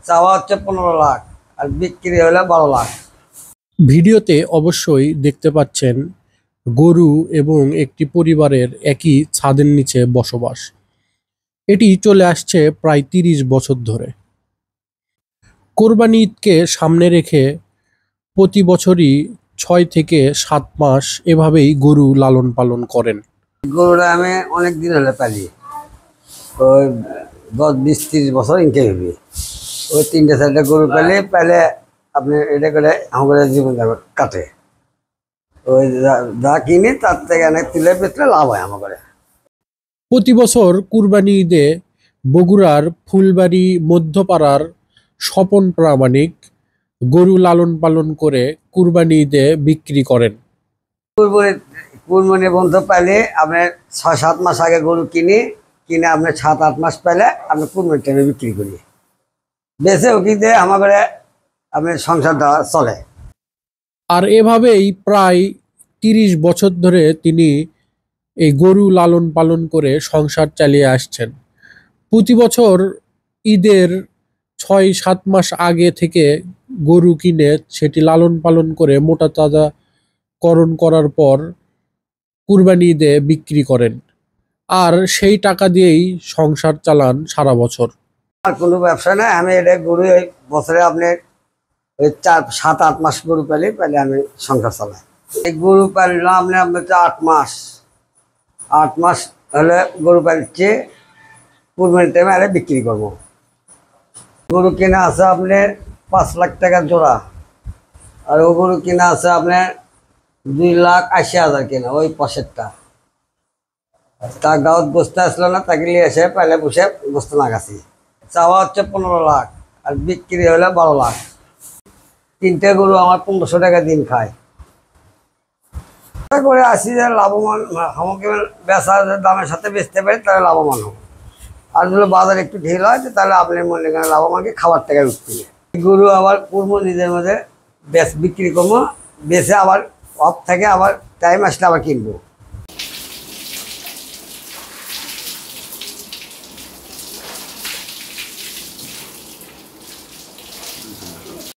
চাওয়া হচ্ছে 15 লাখ আর বিক্রি হলে 12 লাখ। ভিডিওতে অবশ্যই দেখতে পাচ্ছেন গরু এবং একটি পরিবারের একই ছাদের নিচে বসবাস। এটি চলে আসছে প্রায় 30 বছর ধরে। কোরবানি ঈদকে সামনে রেখে প্রতি বছরই 6 থেকে 7 মাস এভাবেই গরু লালন পালন করেন। গরুটা আমি অনেক দিন হলে পালি, ওই 10, 20, 30 বছর ইনকে হবি। ওই 3-4টা গরু পালে আপনি এটা করে আমাদের জীবন কাটে। ওই যা কিনে তার থেকে অনেক তুলে পেতলে লাভ হয় আমাদের। প্রতি বছর কুরবানি ঈদে বগুড়ার ফুলবাড়ি মধ্যপাড়ার স্বপন প্রামাণিক গরু লালন পালন করে কুরবানি ঈদে বিক্রি করেন। কুরবানি বন্ধ পাইলে আপনার 6-7 মাস আগে গরু কিনে আপনার 7-8 মাস পাইলে আপনি কুরবানির টাইমে বিক্রি করি, বেঁচে ওকিতে আমাদের আপনার সংসারটা চলে। আর এভাবেই প্রায় 30 বছর ধরে তিনি এই গরু লালন পালন করে সংসার চালিয়ে আসছেন। প্রতি বছর ঈদের 6-7 মাস আগে থেকে গরু কিনে সেটি লালন পালন করে মোটা তাজাকরণ করার পর কুরবানি ঈদে বিক্রি করেন, আর সেই টাকা দিয়েই সংসার চালান সারা বছর। আর কোনো ব্যবসা নাই, আমি এটা গরু ওই বছরে আপনার ওই 7-8 মাস গরু পাইলে আমি সংসার চালাই। এই গরু পালিলাম আপনার 8 মাস হলে গরু পালিচ্ছে কুরবানির টাইমে আরে বিক্রি করবো। গরু কিনা আছে আপনার 5 লাখ টাকা জোড়া, আর ও গরু কিনা আছে আপনার 2,80,000 কিনা, ওই পশেরটা। তার গাঁত বসতে আসলো না, তাকে নিয়ে এসে পাইলে বসে বসতে না গাছি। চাওয়া হচ্ছে 15 লাখ আর বিক্রি হলে 12 লাখ। 3টে গরু আমার 1500 টাকা দিন খায়। করে আসি যে লাভবান আমাকে বেচা দামের সাথে বেচতে পারি তাহলে লাভবান হবো। আর যদি বাজার একটু ঢিল হয় তাহলে আপনি মনে করেন লাভবানকে খাবার টাকা উঠতে গরু আবার করবো নিজের মধ্যে বিক্রি করবো, বেচে আবার অফ থেকে আবার টাইম আসলে আবার কিনবো।